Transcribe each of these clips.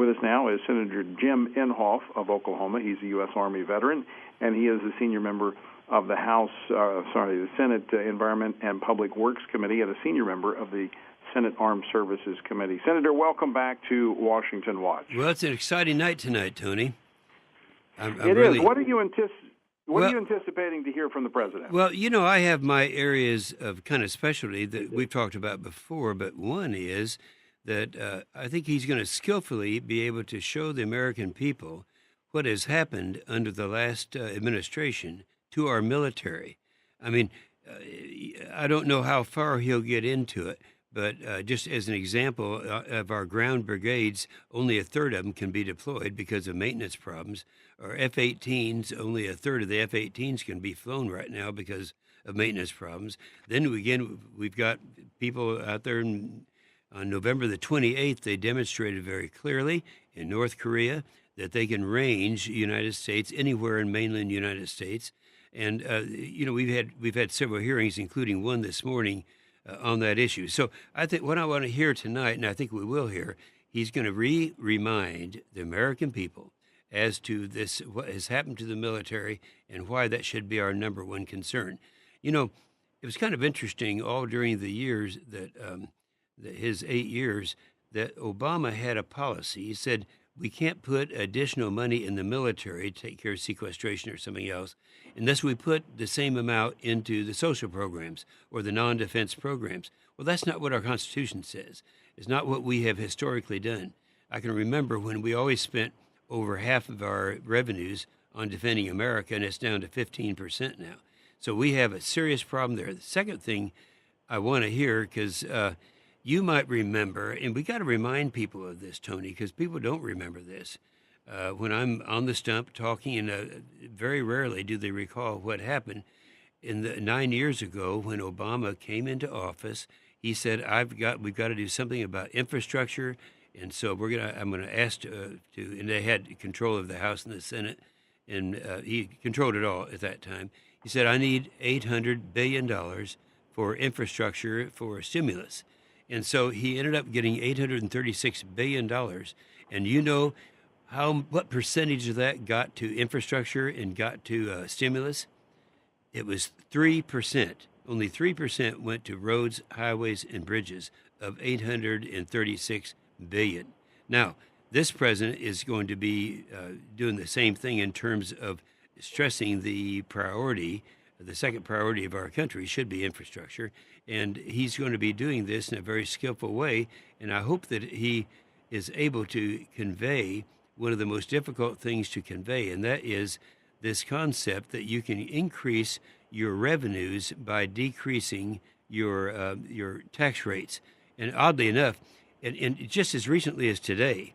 With us now is Senator Jim Inhofe of Oklahoma. He's a U.S. Army veteran, and he is a senior member of the the Senate Environment and Public Works Committee and a senior member of the Senate Armed Services Committee. Senator, welcome back to Washington Watch. Well, it's an exciting night tonight, Tony. It is. What are you anticipating to hear from the president? Well, I have my areas of kind of specialty that we've talked about before, but one is that I think he's going to skillfully be able to show the American people what has happened under the last administration to our military. I mean, I don't know how far he'll get into it, but just as an example of our ground brigades, only a third of them can be deployed because of maintenance problems. Our F-18s, only a third of the F-18s can be flown right now because of maintenance problems. Then we've got people out there on November the 28th, they demonstrated very clearly in North Korea that they can range the United States anywhere in mainland United States. And, we've had several hearings, including one this morning, on that issue. So I think what I want to hear tonight, and I think we will hear, he's going to remind the American people as to what has happened to the military and why that should be our number one concern. It was kind of interesting all during the years that his 8 years that Obama had a policy. He said, we can't put additional money in the military to take care of sequestration or something else unless we put the same amount into the social programs or the non-defense programs. Well, that's not what our Constitution says. It's not what we have historically done. I can remember when we always spent over half of our revenues on defending America, and it's down to 15% now. So we have a serious problem there. The second thing I want to hear, because you might remember, and we got to remind people of this, Tony, because people don't remember this. When I'm on the stump talking, and very rarely do they recall what happened. 9 years ago, when Obama came into office, he said, we've got to do something about infrastructure, and so I'm going to ask and they had control of the House and the Senate, and he controlled it all at that time. He said, I need $800 billion for infrastructure for stimulus. And so he ended up getting $836 billion. And you know what percentage of that got to infrastructure and got to stimulus? It was 3%. Only 3% went to roads, highways, and bridges of $836 billion. Now, this president is going to be doing the same thing in terms of stressing the second priority of our country should be infrastructure. And he's going to be doing this in a very skillful way. And I hope that he is able to convey one of the most difficult things to convey, and that is this concept that you can increase your revenues by decreasing your tax rates. And oddly enough, and just as recently as today,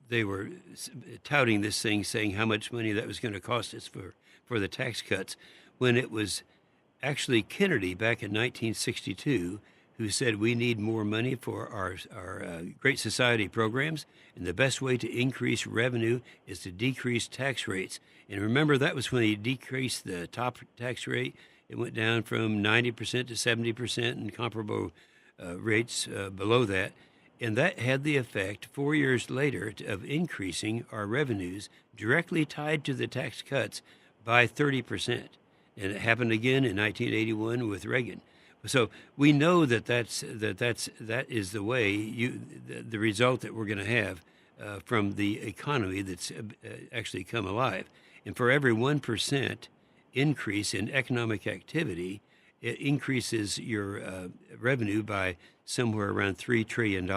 they were touting this thing, saying how much money that was going to cost us for the tax cuts, when it was actually Kennedy back in 1962 who said we need more money for our Great Society programs, and the best way to increase revenue is to decrease tax rates. And remember, that was when he decreased the top tax rate. It went down from 90% to 70% and comparable rates below that. And that had the effect 4 years later of increasing our revenues directly tied to the tax cuts by 30%. And it happened again in 1981 with Reagan. So we know that is the way the result that we're going to have from the economy that's actually come alive. And for every 1% increase in economic activity, it increases your revenue by somewhere around $3 trillion.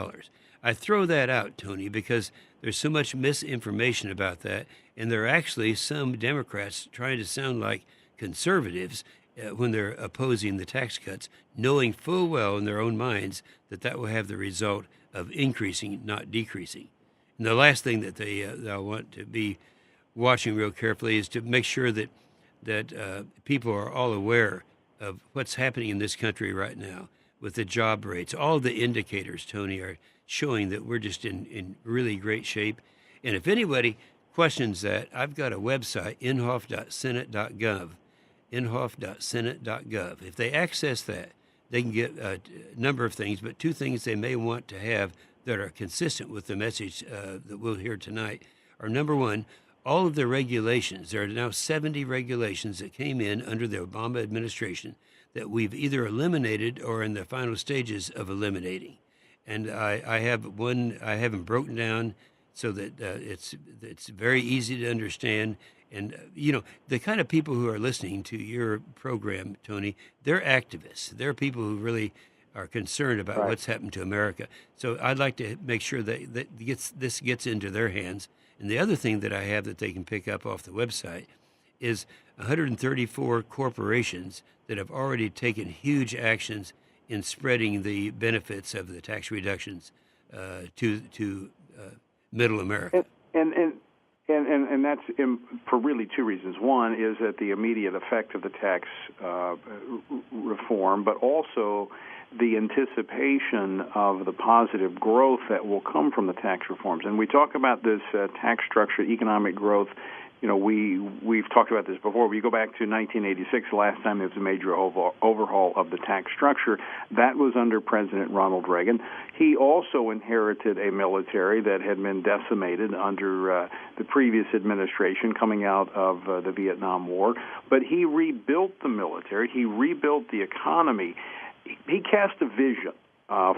I throw that out, Tony, because there's so much misinformation about that, and there are actually some Democrats trying to sound like conservatives when they're opposing the tax cuts, knowing full well in their own minds that will have the result of increasing, not decreasing. And the last thing that I want to be watching real carefully is to make sure that people are all aware of what's happening in this country right now with the job rates. All the indicators, Tony, are showing that we're just in really great shape. And if anybody questions that, I've got a website, inhofe.senate.gov, inhofe.senate.gov. If they access that, they can get a number of things, but two things they may want to have that are consistent with the message that we'll hear tonight are, number one, all of the regulations. There are now 70 regulations that came in under the Obama administration that we've either eliminated or in the final stages of eliminating. And I have them broken down so that it's very easy to understand. And, the kind of people who are listening to your program, Tony, they're activists. They're people who really are concerned about Right. what's happened to America. So I'd like to make sure that this gets into their hands. And the other thing that I have that they can pick up off the website is 134 corporations that have already taken huge actions in spreading the benefits of the tax reductions to middle America. And that's for really two reasons. One is that the immediate effect of the tax reform, but also the anticipation of the positive growth that will come from the tax reforms. And we talk about this tax structure, economic growth. We've talked about this before. We go back to 1986, the last time there was a major overhaul of the tax structure. That was under President Ronald Reagan. He also inherited a military that had been decimated under the previous administration coming out of the Vietnam War. But he rebuilt the military. He rebuilt the economy. He cast a vision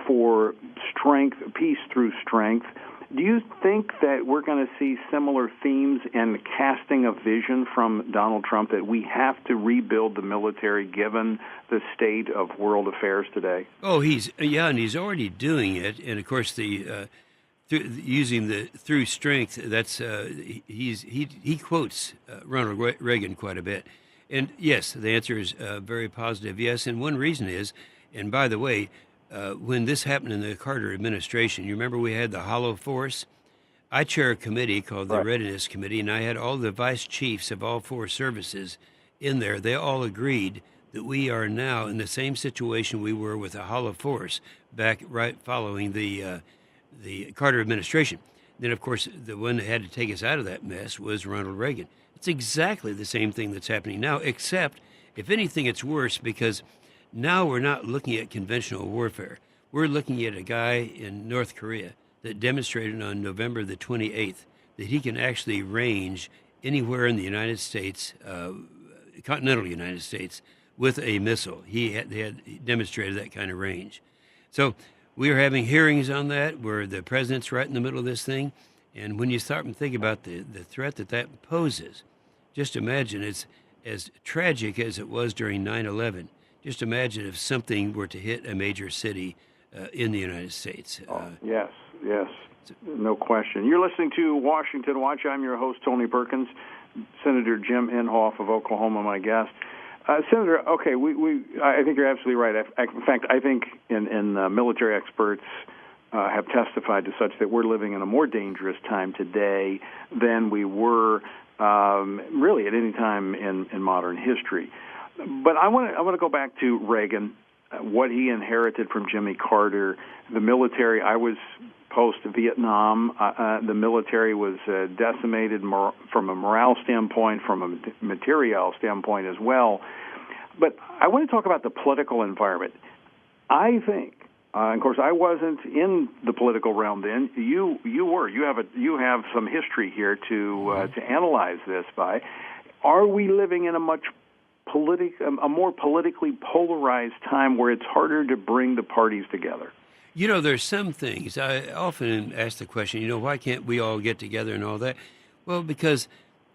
for strength, peace through strength. Do you think that we're going to see similar themes and casting of vision from Donald Trump, that we have to rebuild the military given the state of world affairs today? Oh, and he's already doing it. And of course, using the through strength, that's he quotes Ronald Reagan quite a bit. And yes, the answer is very positive. Yes, and one reason is, and by the way, when this happened in the Carter administration, you remember we had the Hollow Force? I chair a committee called the Readiness Committee, and I had all the vice chiefs of all four services in there. They all agreed that we are now in the same situation we were with the Hollow Force back right following the Carter administration. Then, of course, the one that had to take us out of that mess was Ronald Reagan. It's exactly the same thing that's happening now, except, if anything, it's worse because now we're not looking at conventional warfare. We're looking at a guy in North Korea that demonstrated on November the 28th that he can actually range anywhere in the United States, continental United States, with a missile. He demonstrated that kind of range. So we are having hearings on that where the president's right in the middle of this thing. And when you start and think about the threat that poses, just imagine it's as tragic as it was during 9/11. Just imagine if something were to hit a major city in the United States. Yes, no question. You're listening to Washington Watch. I'm your host, Tony Perkins. Senator Jim Inhofe of Oklahoma, my guest. Senator, okay, I think you're absolutely right. In fact, I think in military experts have testified to such that we're living in a more dangerous time today than we were really at any time in modern history. But I want to go back to Reagan, what he inherited from Jimmy Carter, the military. I was post-Vietnam. The military was decimated from a morale standpoint, from a material standpoint as well. But I want to talk about the political environment. I think, of course, I wasn't in the political realm then. You were. You have some history here to analyze this by. Are we living in a more politically polarized time where it's harder to bring the parties together? There's some things. I often ask the question, why can't we all get together and all that? Well, because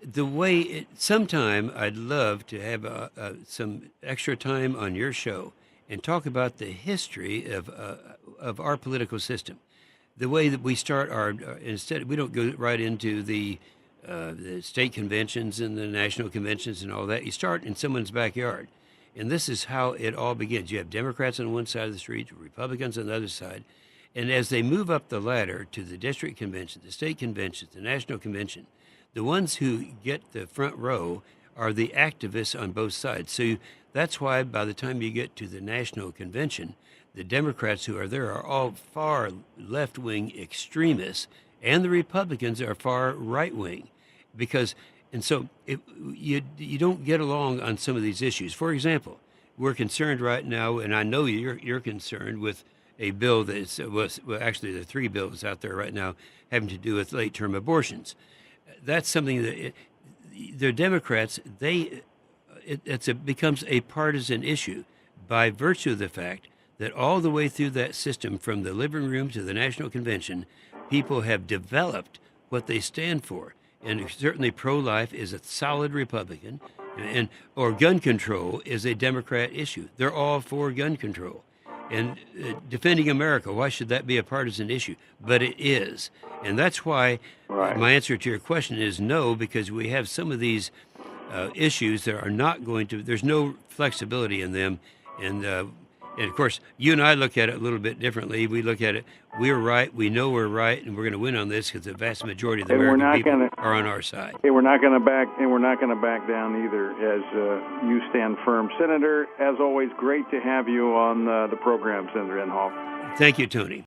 the way sometime I'd love to have some extra time on your show and talk about the history of our political system. The way that we start instead, we don't go right into the state conventions and the national conventions and all that. You start in someone's backyard. And this is how it all begins. You have Democrats on one side of the street, Republicans on the other side. And as they move up the ladder to the district convention, the state convention, the national convention, the ones who get the front row are the activists on both sides. So that's why by the time you get to the national convention, the Democrats who are there are all far left-wing extremists, and the Republicans are far right-wing. So you don't get along on some of these issues. For example, we're concerned right now, and I know you're concerned with a bill that was well, actually there are three bills out there right now having to do with late-term abortions. That's something that the Democrats it becomes a partisan issue by virtue of the fact that all the way through that system, from the living room to the national convention, people have developed what they stand for. And certainly pro-life is a solid Republican, or gun control is a Democrat issue. They're all for gun control. And defending America, why should that be a partisan issue? But it is. And that's why my answer to your question is no, because we have some of these issues that are not going to, there's no flexibility in them. And of course, you and I look at it a little bit differently. We look at it, we're right, we know we're right, and we're going to win on this because the vast majority of the American people are on our side. And we're not going to back down either, as you stand firm. Senator, as always, great to have you on the program, Senator Inhofe. Thank you, Tony.